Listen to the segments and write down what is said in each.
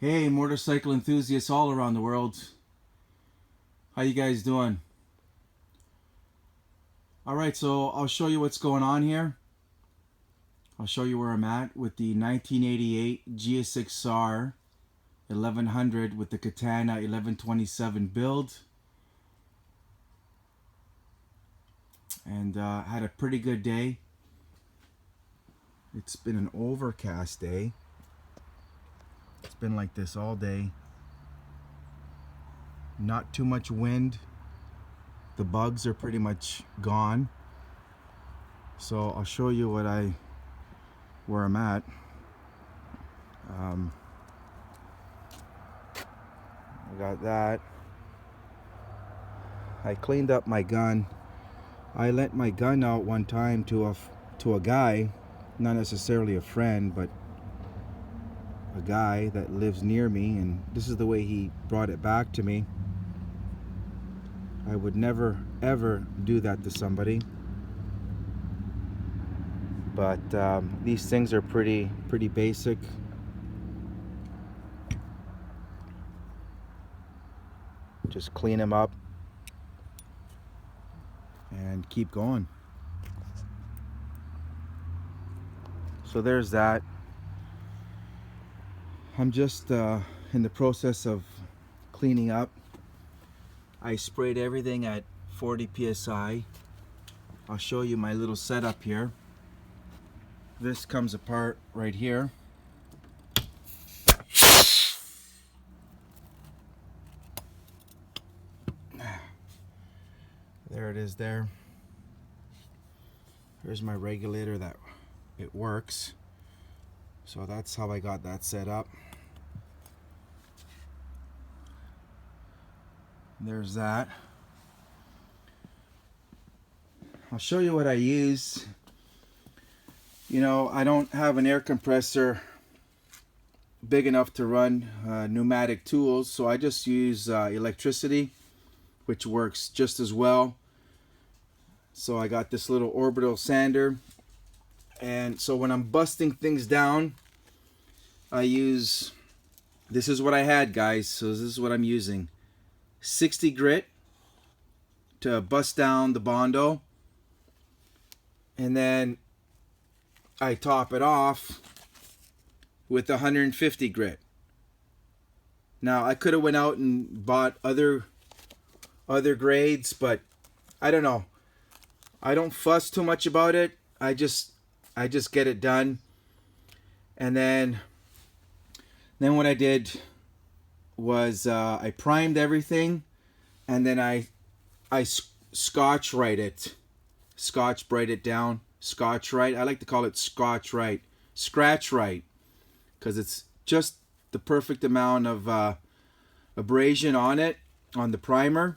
Hey, motorcycle enthusiasts all around the world. How you guys doing? Alright, so I'll show you what's going on here. I'll show you where I'm at with the 1988 GSXR 1100 with the Katana 1127 build. And had a pretty good day. It's been an overcast day. It's been like this all day. Not too much wind. The bugs are pretty much gone. So I'll show you where I'm at. I got that. I cleaned up my gun. I lent my gun out one time to a guy, not necessarily a friend, but a guy that lives near me, and this is the way he brought it back to me. I would never ever do that to somebody, but these things are pretty basic. Just clean them up and keep going. So there's that. I'm just in the process of cleaning up. I sprayed everything at 40 psi. I'll show you my little setup here. This comes apart right here. There it is there. Here's my regulator that it works. So that's how I got that set up. There's that. I'll show you what I use. You know, I don't have an air compressor big enough to run pneumatic tools, so I just use electricity, which works just as well. So I got this little orbital sander, and so when I'm busting things down, I use, this is what I had, guys, so this is what I'm using. 60 grit to bust down the Bondo, and then I top it off with 150 grit. Now I could have went out and bought other grades, but I don't know. I don't fuss too much about it. I just get it done. And then what I did was I primed everything, and then I Scotch-Brite it. Scotch-Brite it down. Scotch-Rite. I like to call it Scotch-Rite. Scratch-Rite, because it's just the perfect amount of abrasion on it, on the primer.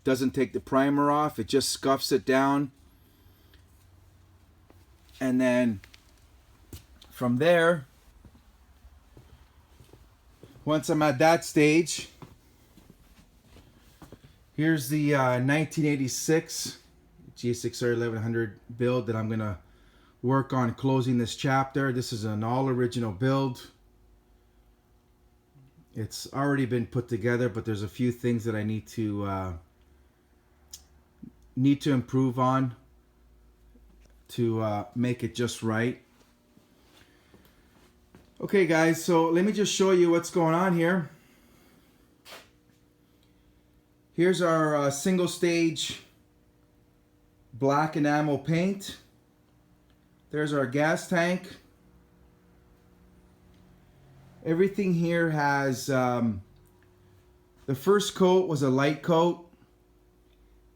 Doesn't take the primer off, it just scuffs it down. And then from there, once I'm at that stage, here's the 1986 GSXR 1100 build that I'm gonna work on closing this chapter. This is an all original build. It's already been put together, but there's a few things that I need to improve on to make it just right. Okay guys, so let me just show you what's going on here. Here's our single stage black enamel paint. There's our gas tank. Everything here has, the first coat was a light coat,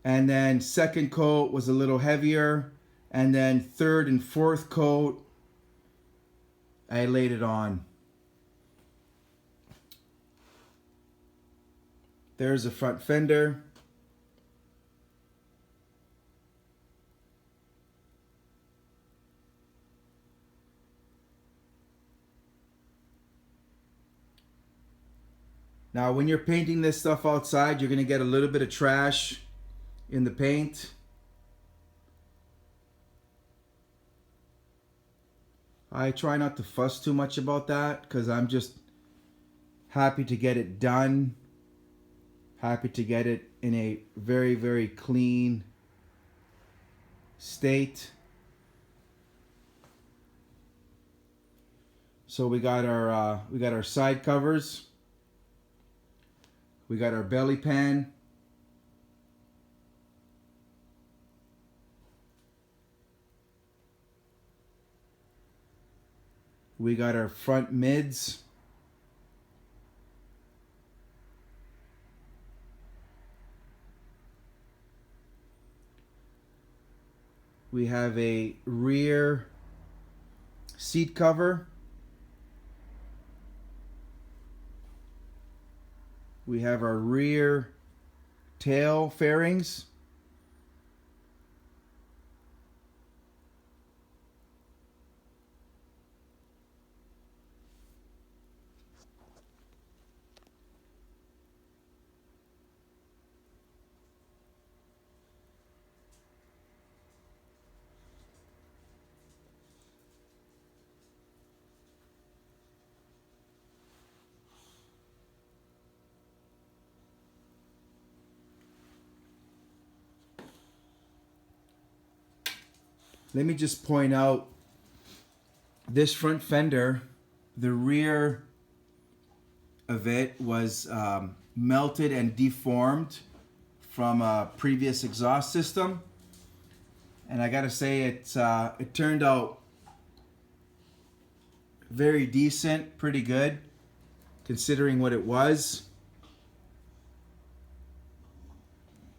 and then second coat was a little heavier, and then third and fourth coat I laid it on. There's the front fender. Now when you're painting this stuff outside, you're going to get a little bit of trash in the paint. I try not to fuss too much about that because I'm just Happy to get it done. Happy to get it in a very, very clean state. So we got our side covers. We got our belly pan. We got our front mids. We have a rear seat cover. We have our rear tail fairings. Let me just point out this front fender, the rear of it was melted and deformed from a previous exhaust system, and I gotta say it turned out very decent, pretty good considering what it was.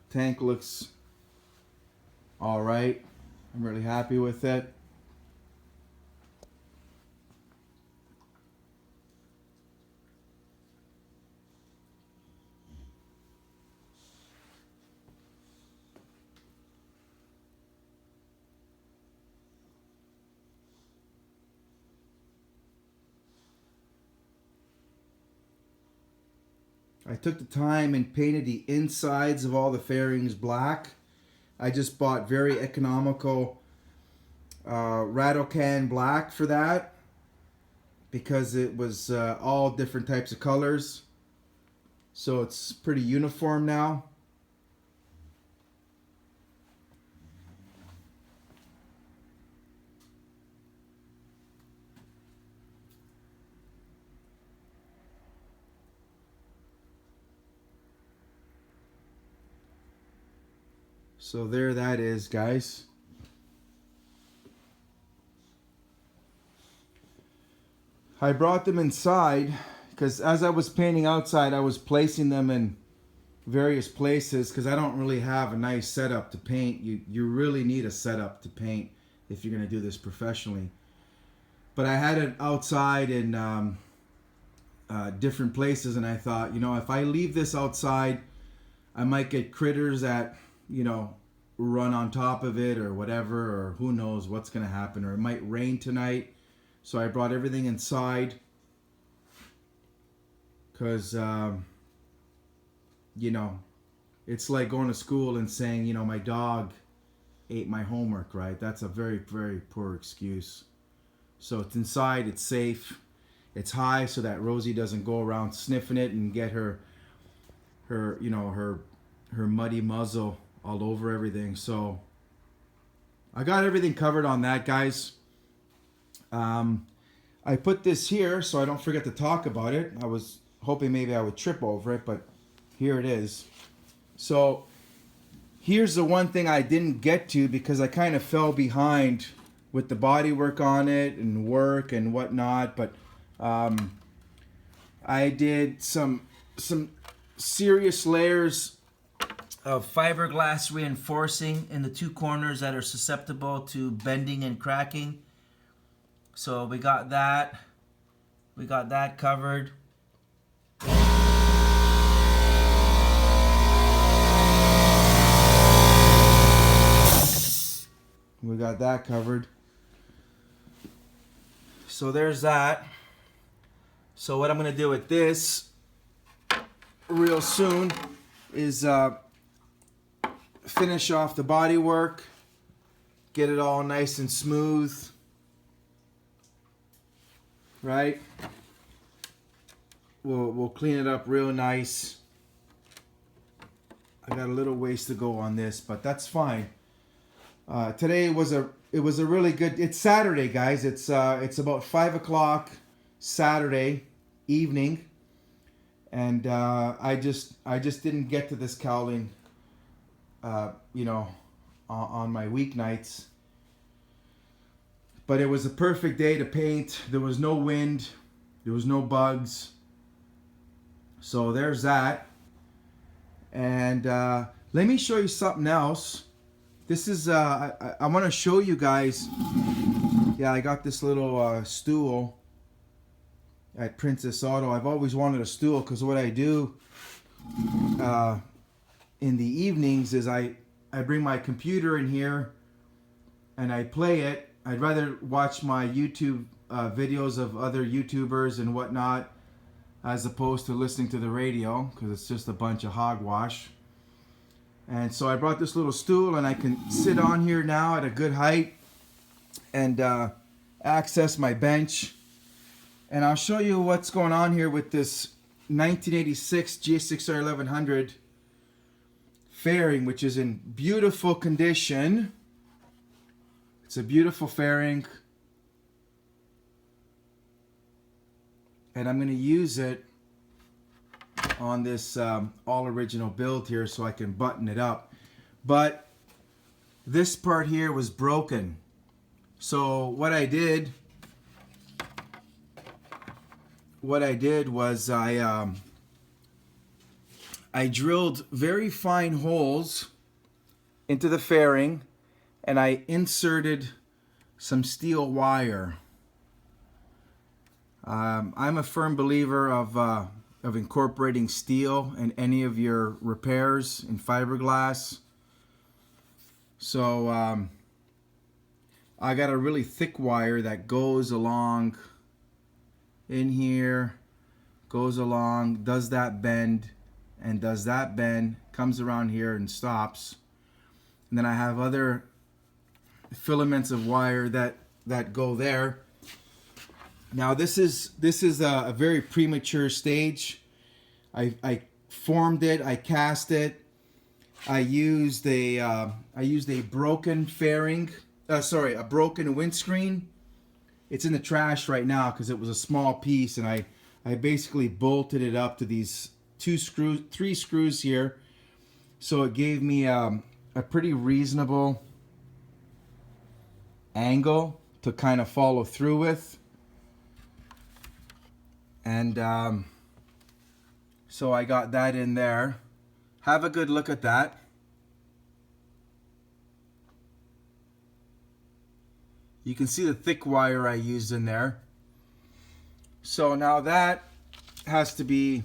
Tank looks all right. I'm really happy with it. I took the time and painted the insides of all the fairings black. I just bought very economical rattle can black for that because it was all different types of colors. So it's pretty uniform now. So there that is, guys. I brought them inside because as I was painting outside, I was placing them in various places because I don't really have a nice setup to paint. You really need a setup to paint if you're going to do this professionally. But I had it outside in different places, and I thought, you know, if I leave this outside, I might get critters that, you know, run on top of it or whatever, or who knows what's going to happen, or it might rain tonight. So I brought everything inside because, you know, it's like going to school and saying, you know, my dog ate my homework, right? That's a very, very poor excuse. So it's inside, it's safe, it's high so that Rosie doesn't go around sniffing it and get her you know, her muddy muzzle all over everything. So I got everything covered on that, guys. I put this here so I don't forget to talk about it. I was hoping maybe I would trip over it, but here it is. So here's the one thing I didn't get to because I kind of fell behind with the body work on it and work and whatnot. But I did some serious layers of fiberglass reinforcing in the two corners that are susceptible to bending and cracking. So we got that covered. We got that covered. So there's that. So what I'm gonna do with this real soon is finish off the body work, get it all nice and smooth, right? we'll clean it up real nice. I got a little ways to go on this, but that's fine. Today was a really good. It's Saturday, guys. It's about 5 o'clock Saturday evening, and I just didn't get to this cowling, you know, on my weeknights. But it was a perfect day to paint. There was no wind, there was no bugs. So there's that. And let me show you something else. This is, I want to show you guys, yeah, I got this little stool at Princess Auto. I've always wanted a stool because what I do in the evenings is I bring my computer in here and I play it. I'd rather watch my YouTube videos of other YouTubers and whatnot as opposed to listening to the radio because it's just a bunch of hogwash. And so I brought this little stool and I can sit on here now at a good height and access my bench. And I'll show you what's going on here with this 1986 GSXR1100 fairing, which is in beautiful condition. It's a beautiful fairing, and I'm going to use it on this all original build here so I can button it up. But this part here was broken, so what I did was I drilled very fine holes into the fairing, and I inserted some steel wire. I'm a firm believer of incorporating steel in any of your repairs in fiberglass. So I got a really thick wire that goes along in here, goes along, does that bend, and does that bend, comes around here and stops. And then I have other filaments of wire that go there. Now this is a very premature stage. I formed it, I cast it. I used a broken fairing, a broken windscreen. It's in the trash right now because it was a small piece, and I basically bolted it up to these three screws here. So it gave me a pretty reasonable angle to kind of follow through with. And so I got that in there. Have a good look at that. You can see the thick wire I used in there. So now that has to be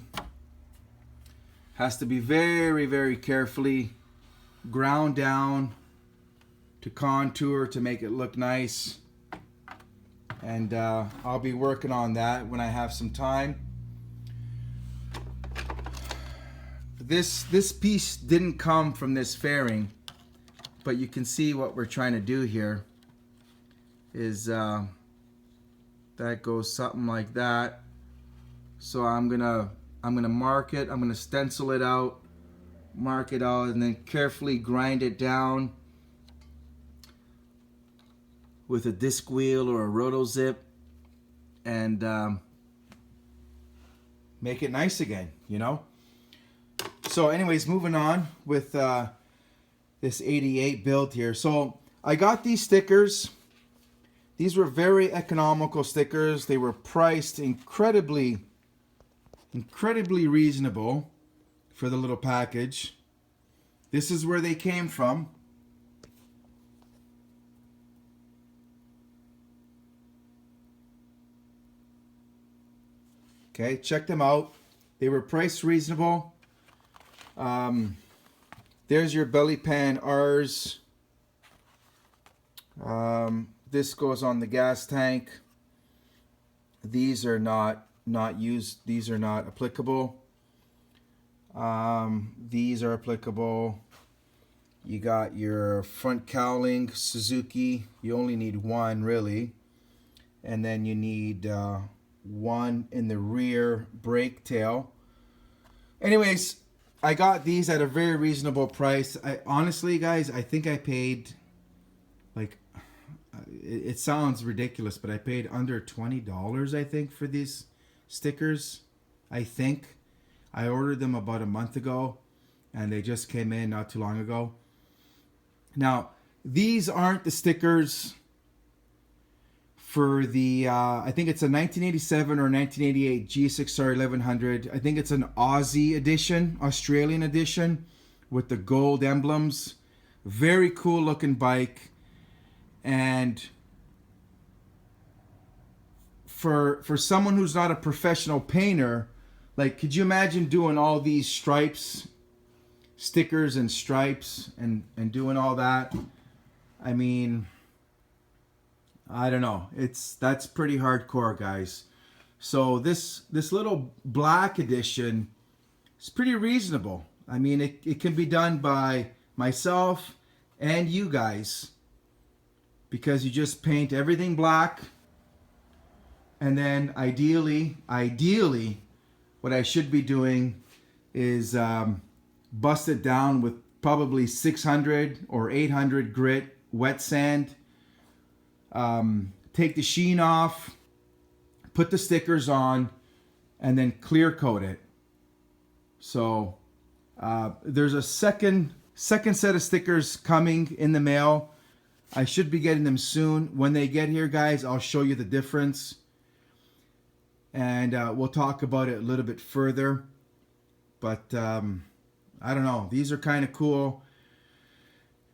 very, very carefully ground down to contour to make it look nice. And I'll be working on that when I have some time. This piece didn't come from this fairing, but you can see what we're trying to do here is that goes something like that. So I'm gonna mark it, I'm gonna stencil it out, mark it out, and then carefully grind it down with a disc wheel or a roto zip, and make it nice again, you know. So anyways, moving on with this 88 build here. So I got these stickers. These were very economical stickers. They were priced incredibly reasonable for the little package. This is where they came from. Okay, check them out. They were priced reasonable. There's your belly pan R's. This goes on the gas tank. These are not used. These are not applicable. These are applicable. You got your front cowling Suzuki. You only need one really, and then you need one in the rear brake tail. Anyways, I got these at a very reasonable price. I honestly, guys, I think I paid like, it sounds ridiculous, but I paid under $20, I think, for these stickers. I think I ordered them about a month ago, and they just came in not too long ago. Now, these aren't the stickers for the, I think it's a 1987 or 1988 GSXR1100. I think it's an Aussie edition, Australian edition, with the gold emblems. Very cool looking bike. And for someone who's not a professional painter, like, could you imagine doing all these stripes, stickers and stripes, and doing all that? I mean, I don't know. That's pretty hardcore, guys. So this little black edition is pretty reasonable. I mean, it can be done by myself and you guys, because you just paint everything black, and then ideally, what I should be doing is bust it down with probably 600 or 800 grit wet sand. Take the sheen off, put the stickers on, and then clear coat it. So there's a second set of stickers coming in the mail. I should be getting them soon. When they get here, guys, I'll show you the difference, and we'll talk about it a little bit further. But I don't know. These are kind of cool,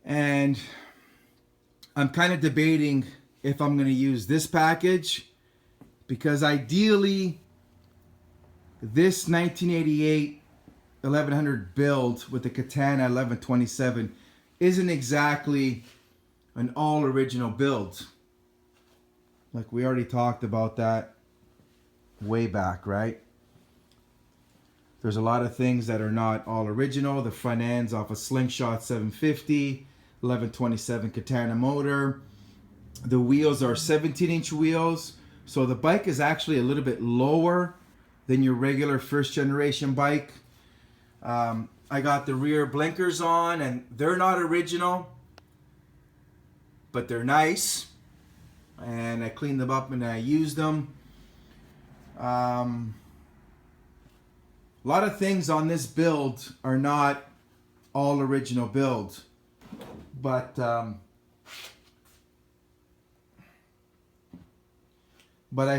and I'm kind of debating if I'm going to use this package, because ideally this 1988 1100 build with the Katana 1127 isn't exactly an all original build. Like, we already talked about that way back, right? There's a lot of things that are not all original. The front end's off a Slingshot 750 1127 Katana motor. The wheels are 17-inch wheels, so the bike is actually a little bit lower than your regular first generation bike. I got the rear blinkers on, and they're not original, but they're nice, and I cleaned them up and I used them. A lot of things on this build are not all original build, but I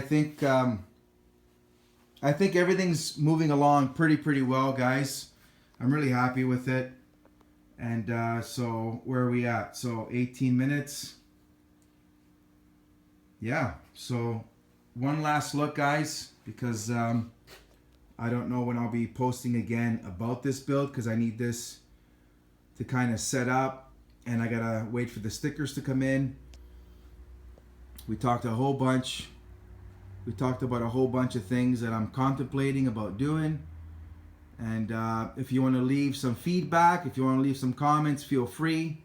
think everything's moving along pretty well, guys. I'm really happy with it. And so where are we at? So 18 minutes. Yeah. So one last look, guys, because I don't know when I'll be posting again about this build, because I need this to kind of set up, and I gotta wait for the stickers to come in. We talked a whole bunch. We talked about a whole bunch of things that I'm contemplating about doing. And if you want to leave some feedback, if you want to leave some comments, feel free.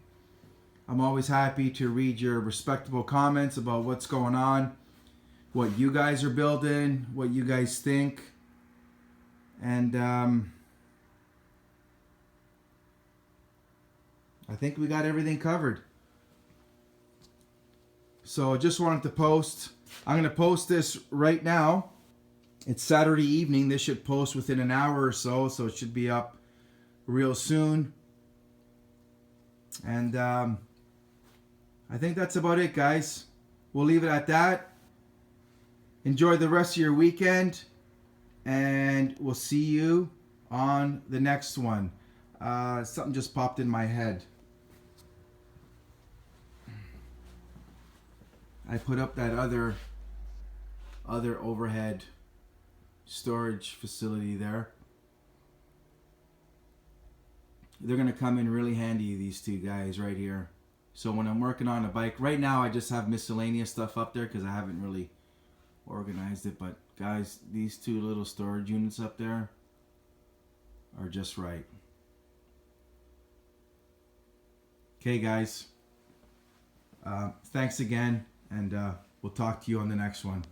I'm always happy to read your respectable comments about what's going on, what you guys are building, what you guys think. And I think we got everything covered. So just wanted to post. I'm going to post this right now. It's Saturday evening. This should post within an hour or so, so it should be up real soon. And I think that's about it, guys. We'll leave it at that. Enjoy the rest of your weekend, and we'll see you on the next one. Something just popped in my head. I put up that other overhead storage facility there. They're gonna come in really handy, these two guys right here. So when I'm working on a bike, right now I just have miscellaneous stuff up there because I haven't really organized it. But guys, these two little storage units up there are just right. Okay, guys. Thanks again, and we'll talk to you on the next one.